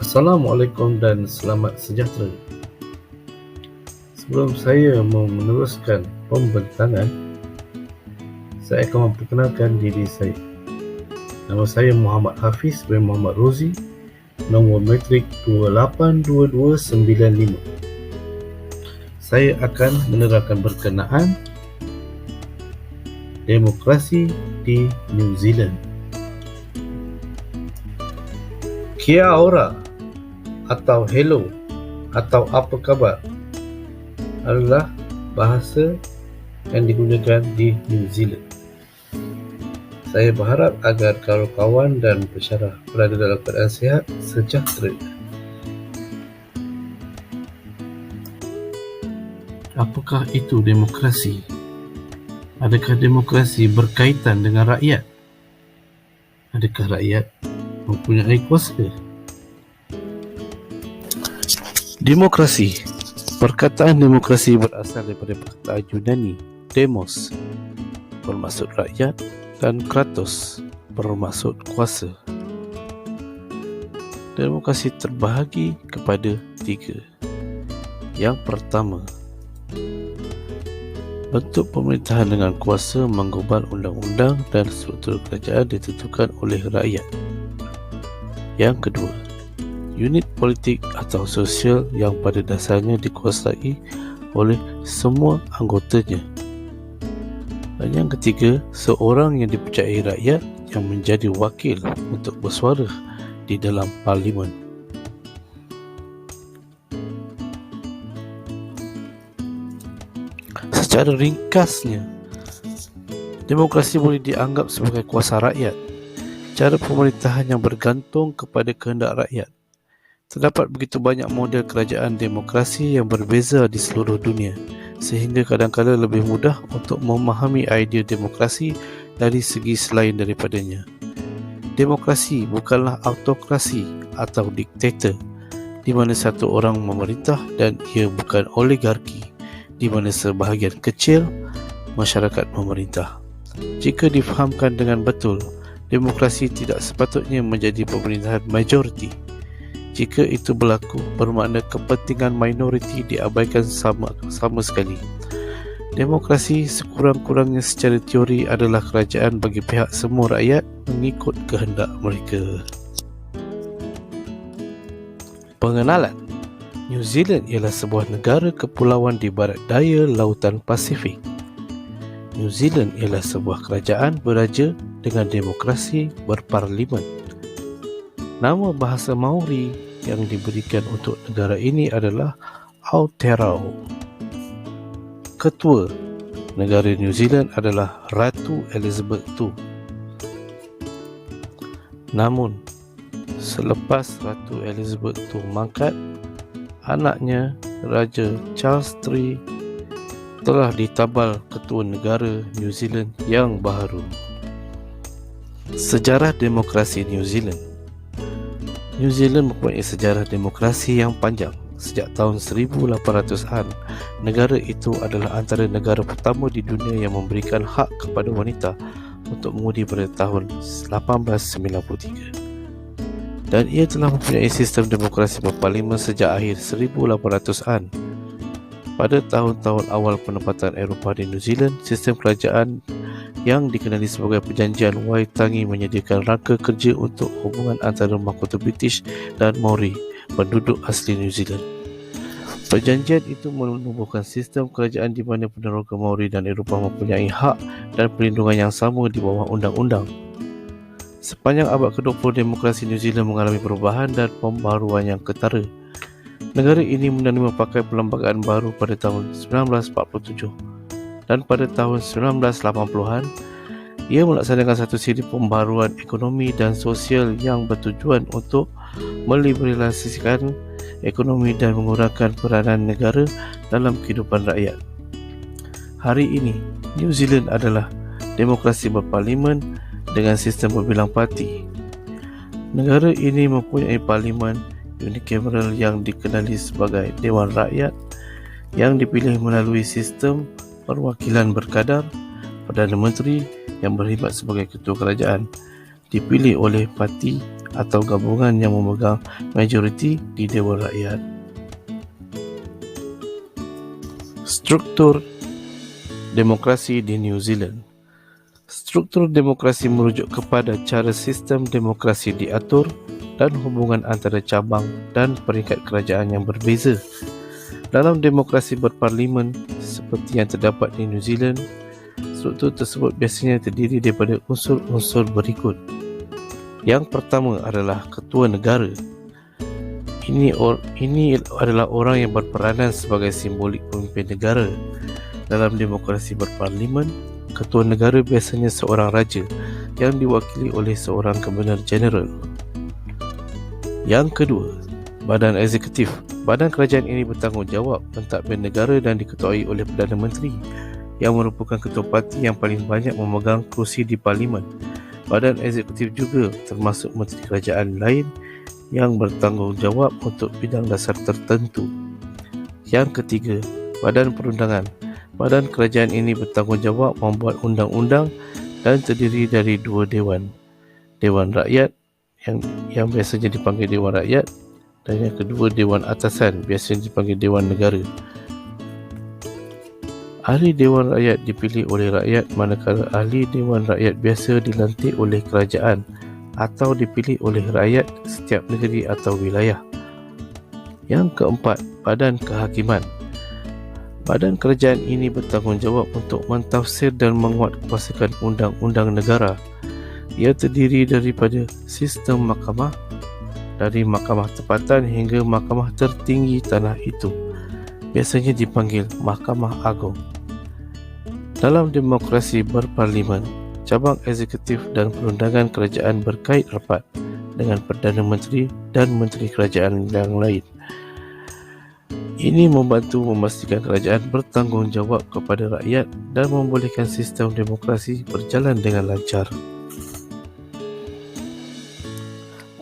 Assalamualaikum dan selamat sejahtera. Sebelum saya meneruskan pembentangan, saya akan memperkenalkan diri saya. Nama saya Muhammad Hafiz bin Muhammad Rozi, nombor matrik 282295. Saya akan menerangkan berkenaan demokrasi di New Zealand. Kia ora atau hello atau apa khabar adalah bahasa yang digunakan di New Zealand. Saya berharap agar kawan-kawan dan pensyarah berada dalam keadaan sihat, sejahtera. Apakah itu demokrasi? Adakah demokrasi berkaitan dengan rakyat? Adakah rakyat mempunyai kuasa? Demokrasi. Perkataan demokrasi berasal daripada perkataan Yunani demos, bermaksud rakyat, dan kratos, bermaksud kuasa. Demokrasi terbahagi kepada 3. Yang pertama, bentuk pemerintahan dengan kuasa menggubal undang-undang dan struktur kerajaan ditentukan oleh rakyat. Yang kedua, unit politik atau sosial yang pada dasarnya dikuasai oleh semua anggotanya. Dan yang ketiga, seorang yang dipercayai rakyat yang menjadi wakil untuk bersuara di dalam parlimen. Secara ringkasnya, demokrasi boleh dianggap sebagai kuasa rakyat, cara pemerintahan yang bergantung kepada kehendak rakyat. Terdapat begitu banyak model kerajaan demokrasi yang berbeza di seluruh dunia, sehingga kadang-kadang lebih mudah untuk memahami idea demokrasi dari segi selain daripadanya. Demokrasi bukanlah autokrasi atau diktator, di mana satu orang memerintah, dan ia bukan oligarki, di mana sebahagian kecil masyarakat memerintah. Jika difahamkan dengan betul, demokrasi tidak sepatutnya menjadi pemerintahan majoriti. Jika itu berlaku, bermakna kepentingan minoriti diabaikan sama sekali. Demokrasi sekurang-kurangnya secara teori adalah kerajaan bagi pihak semua rakyat mengikut kehendak mereka. Pengenalan. New Zealand ialah sebuah negara kepulauan di barat daya Lautan Pasifik. New Zealand ialah sebuah kerajaan beraja dengan demokrasi berparlimen. Nama bahasa Maori yang diberikan untuk negara ini adalah Aotearoa. Ketua negara New Zealand adalah Ratu Elizabeth II. Namun, selepas Ratu Elizabeth II mangkat, anaknya Raja Charles III telah ditabal ketua negara New Zealand yang baharu. Sejarah demokrasi New Zealand. New Zealand mempunyai sejarah demokrasi yang panjang. Sejak tahun 1800-an, negara itu adalah antara negara pertama di dunia yang memberikan hak kepada wanita untuk mengundi pada tahun 1893. Dan ia telah mempunyai sistem demokrasi berparlimen sejak akhir 1800-an. Pada tahun-tahun awal penempatan Eropah di New Zealand, sistem kerajaan yang dikenali sebagai Perjanjian Waitangi menyediakan rangka kerja untuk hubungan antara mahkota British dan Maori, penduduk asli New Zealand. Perjanjian itu menumbuhkan sistem kerajaan di mana peneroka Maori dan Eropah mempunyai hak dan perlindungan yang sama di bawah undang-undang. Sepanjang abad ke-20, demokrasi New Zealand mengalami perubahan dan pembaharuan yang ketara. Negara ini menerima pakai perlembagaan baru pada tahun 1947. Dan pada tahun 1980-an, ia melaksanakan satu siri pembaharuan ekonomi dan sosial yang bertujuan untuk meliberalisasikan ekonomi dan mengurangkan peranan negara dalam kehidupan rakyat. Hari ini, New Zealand adalah demokrasi berparlimen dengan sistem berbilang parti. Negara ini mempunyai parlimen unikameral yang dikenali sebagai Dewan Rakyat yang dipilih melalui sistem perwakilan berkadar. Perdana Menteri yang berkhidmat sebagai ketua kerajaan dipilih oleh parti atau gabungan yang memegang majoriti di Dewan Rakyat. Struktur demokrasi di New Zealand. Struktur demokrasi merujuk kepada cara sistem demokrasi diatur dan hubungan antara cabang dan peringkat kerajaan yang berbeza. Dalam demokrasi berparlimen seperti yang terdapat di New Zealand, struktur tersebut biasanya terdiri daripada unsur-unsur berikut. Yang pertama adalah ketua negara. Ini adalah orang yang berperanan sebagai simbolik pemimpin negara. Dalam demokrasi berparlimen, ketua negara biasanya seorang raja yang diwakili oleh seorang Governor General. Yang kedua, badan eksekutif. Badan kerajaan ini bertanggungjawab mentadbir negara dan diketuai oleh Perdana Menteri yang merupakan ketua parti yang paling banyak memegang kerusi di parlimen. Badan eksekutif juga termasuk menteri kerajaan lain yang bertanggungjawab untuk bidang dasar tertentu. Yang ketiga, badan perundangan. Badan kerajaan ini bertanggungjawab membuat undang-undang dan terdiri dari dua dewan. Dewan Rakyat yang biasanya dipanggil Dewan Rakyat, dan yang kedua Dewan Atasan, biasanya dipanggil Dewan Negara. Ahli Dewan Rakyat dipilih oleh rakyat, manakala ahli Dewan Rakyat biasa dilantik oleh kerajaan atau dipilih oleh rakyat setiap negeri atau wilayah. Yang keempat, Badan Kehakiman. Badan kerajaan ini bertanggungjawab untuk mentafsir dan menguatkuasakan undang-undang negara. Ia terdiri daripada sistem mahkamah, dari mahkamah tempatan hingga mahkamah tertinggi tanah itu, biasanya dipanggil Mahkamah Agung. Dalam demokrasi berparlimen, cabang eksekutif dan perundangan kerajaan berkait rapat dengan Perdana Menteri dan Menteri Kerajaan yang lain. Ini membantu memastikan kerajaan bertanggungjawab kepada rakyat dan membolehkan sistem demokrasi berjalan dengan lancar.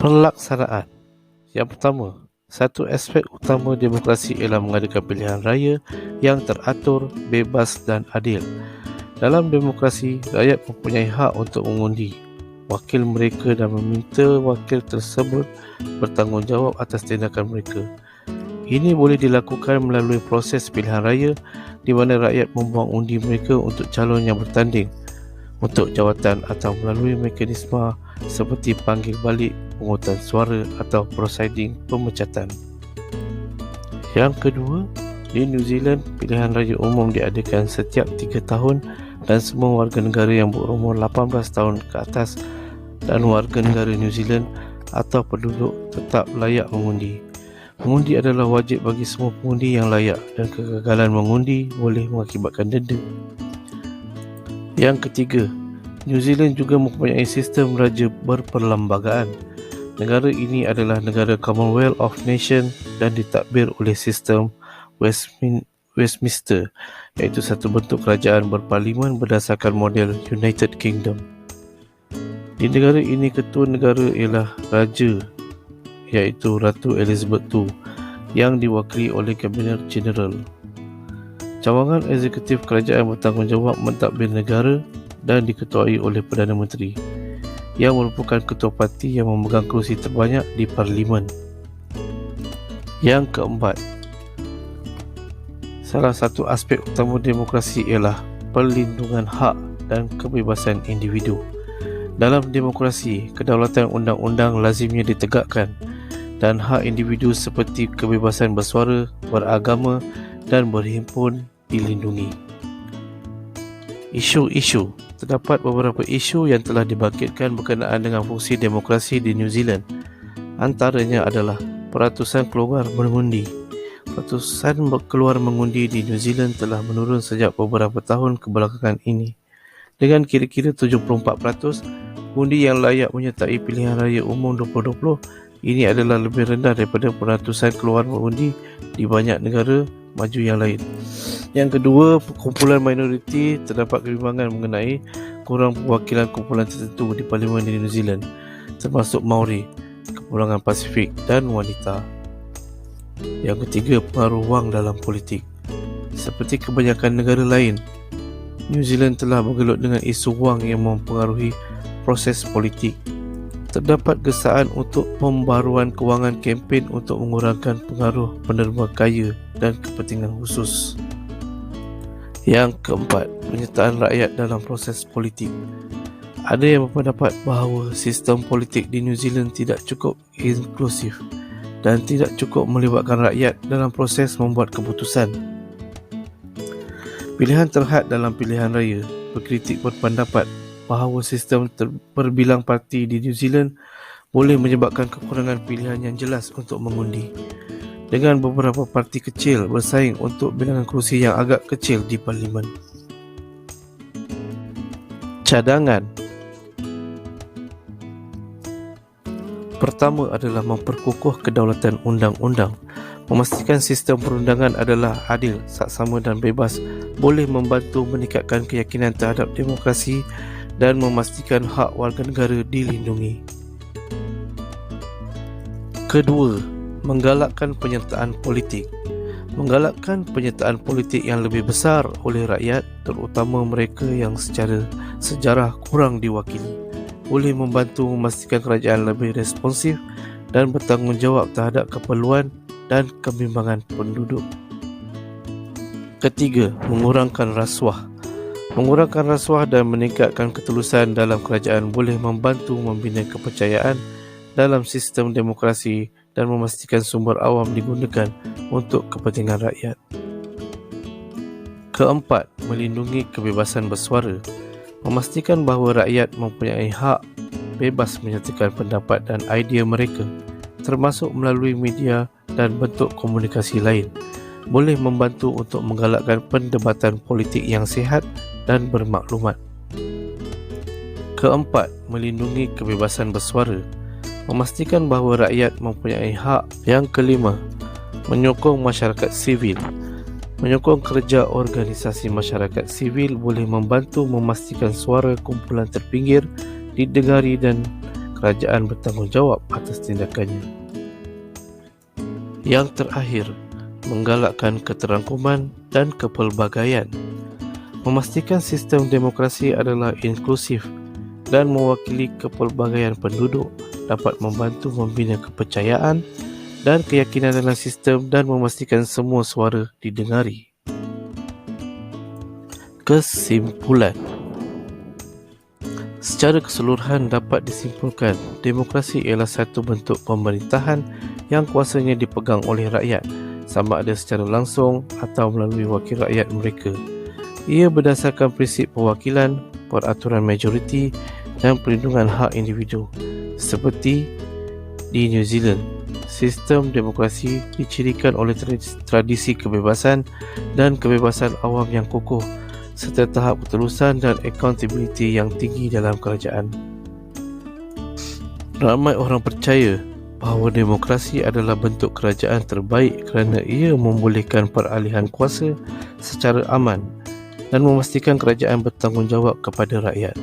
Pelaksanaan. Yang pertama, satu aspek utama demokrasi ialah mengadakan pilihan raya yang teratur, bebas dan adil. Dalam demokrasi, rakyat mempunyai hak untuk mengundi wakil mereka dan meminta wakil tersebut bertanggungjawab atas tindakan mereka. Ini boleh dilakukan melalui proses pilihan raya di mana rakyat membuang undi mereka untuk calon yang bertanding untuk jawatan atau melalui mekanisme seperti panggil balik, pungutan suara atau prosiding pemecatan. Yang kedua, di New Zealand, pilihan raya umum diadakan setiap 3 tahun dan semua warga negara yang berumur 18 tahun ke atas dan warga negara New Zealand atau penduduk tetap layak mengundi. Mengundi adalah wajib bagi semua pengundi yang layak dan kegagalan mengundi boleh mengakibatkan denda. Yang ketiga, New Zealand juga mempunyai sistem raja berperlembagaan. Negara ini adalah negara Commonwealth of Nations dan ditadbir oleh sistem Westminster, iaitu satu bentuk kerajaan berparlimen berdasarkan model United Kingdom. Di negara ini, ketua negara ialah raja, iaitu Ratu Elizabeth II, yang diwakili oleh Governor General. Cawangan eksekutif kerajaan bertanggungjawab mentadbir negara dan diketuai oleh Perdana Menteri, yang merupakan ketua parti yang memegang kerusi terbanyak di parlimen. Yang keempat, salah satu aspek utama demokrasi ialah perlindungan hak dan kebebasan individu. Dalam demokrasi, kedaulatan undang-undang lazimnya ditegakkan dan hak individu seperti kebebasan bersuara, beragama dan berhimpun dilindungi. Isu-isu. Terdapat beberapa isu yang telah dibangkitkan berkenaan dengan fungsi demokrasi di New Zealand. Antaranya adalah peratusan keluar mengundi. Peratusan keluar mengundi di New Zealand telah menurun sejak beberapa tahun kebelakangan ini. Dengan kira-kira 74%, undi yang layak menyertai pilihan raya umum 2020, ini adalah lebih rendah daripada peratusan keluar mengundi di banyak negara maju yang lain. Yang kedua, kumpulan minoriti. Terdapat kebimbangan mengenai kurang perwakilan kumpulan tertentu di parlimen di New Zealand, termasuk Maori, kepulangan Pasifik dan wanita. Yang ketiga, pengaruh wang dalam politik. Seperti kebanyakan negara lain, New Zealand telah bergelut dengan isu wang yang mempengaruhi proses politik. Terdapat gesaan untuk pembaruan kewangan kempen untuk mengurangkan pengaruh penerima kaya dan kepentingan khusus. Yang keempat, penyertaan rakyat dalam proses politik. Ada yang berpendapat bahawa sistem politik di New Zealand tidak cukup inklusif dan tidak cukup melibatkan rakyat dalam proses membuat keputusan. Pilihan terhad dalam pilihan raya berkritik berpendapat bahawa sistem berbilang parti di New Zealand boleh menyebabkan kekurangan pilihan yang jelas untuk mengundi, dengan beberapa parti kecil bersaing untuk bilangan kerusi yang agak kecil di parlimen. Cadangan. Pertama adalah memperkukuh kedaulatan undang-undang. Memastikan sistem perundangan adalah adil, saksama dan bebas boleh membantu meningkatkan keyakinan terhadap demokrasi dan memastikan hak warga negara dilindungi. Kedua, menggalakkan penyertaan politik. Menggalakkan penyertaan politik yang lebih besar oleh rakyat, terutama mereka yang secara sejarah kurang diwakili, boleh membantu memastikan kerajaan lebih responsif dan bertanggungjawab terhadap keperluan dan kebimbangan penduduk. Ketiga, mengurangkan rasuah. Mengurangkan rasuah dan meningkatkan ketulusan dalam kerajaan boleh membantu membina kepercayaan dalam sistem demokrasi dan memastikan sumber awam digunakan untuk kepentingan rakyat. Keempat, melindungi kebebasan bersuara. Memastikan bahawa rakyat mempunyai hak bebas menyatakan pendapat dan idea mereka, termasuk melalui media dan bentuk komunikasi lain, boleh membantu untuk menggalakkan pendebatan politik yang sihat dan bermaklumat. Keempat, melindungi kebebasan bersuara. Memastikan bahawa rakyat mempunyai hak. Yang kelima, menyokong masyarakat sivil. Menyokong kerja organisasi masyarakat sivil boleh membantu memastikan suara kumpulan terpinggir didengari dan kerajaan bertanggungjawab atas tindakannya. Yang terakhir, menggalakkan keterangkuman dan kepelbagaian. Memastikan sistem demokrasi adalah inklusif dan mewakili kepelbagaian penduduk dapat membantu membina kepercayaan dan keyakinan dalam sistem dan memastikan semua suara didengari. Kesimpulan. Secara keseluruhan dapat disimpulkan, demokrasi ialah satu bentuk pemerintahan yang kuasanya dipegang oleh rakyat, sama ada secara langsung atau melalui wakil rakyat mereka. Ia berdasarkan prinsip perwakilan, peraturan majoriti dan perlindungan hak individu. Seperti di New Zealand, sistem demokrasi dicirikan oleh tradisi kebebasan dan kebebasan awam yang kukuh serta tahap ketulusan dan accountability yang tinggi dalam kerajaan. Ramai orang percaya bahawa demokrasi adalah bentuk kerajaan terbaik kerana ia membolehkan peralihan kuasa secara aman dan memastikan kerajaan bertanggungjawab kepada rakyat.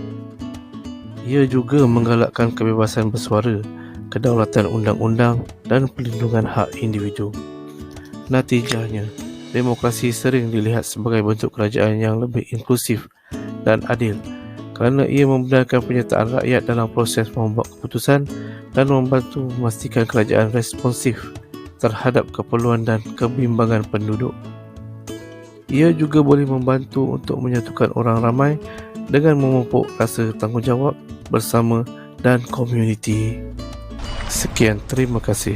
Ia juga menggalakkan kebebasan bersuara, kedaulatan undang-undang dan perlindungan hak individu. Natijahnya, demokrasi sering dilihat sebagai bentuk kerajaan yang lebih inklusif dan adil kerana ia membenarkan penyertaan rakyat dalam proses membuat keputusan dan membantu memastikan kerajaan responsif terhadap keperluan dan kebimbangan penduduk. Ia juga boleh membantu untuk menyatukan orang ramai dengan memupuk rasa tanggungjawab bersama dan komuniti. Sekian, terima kasih.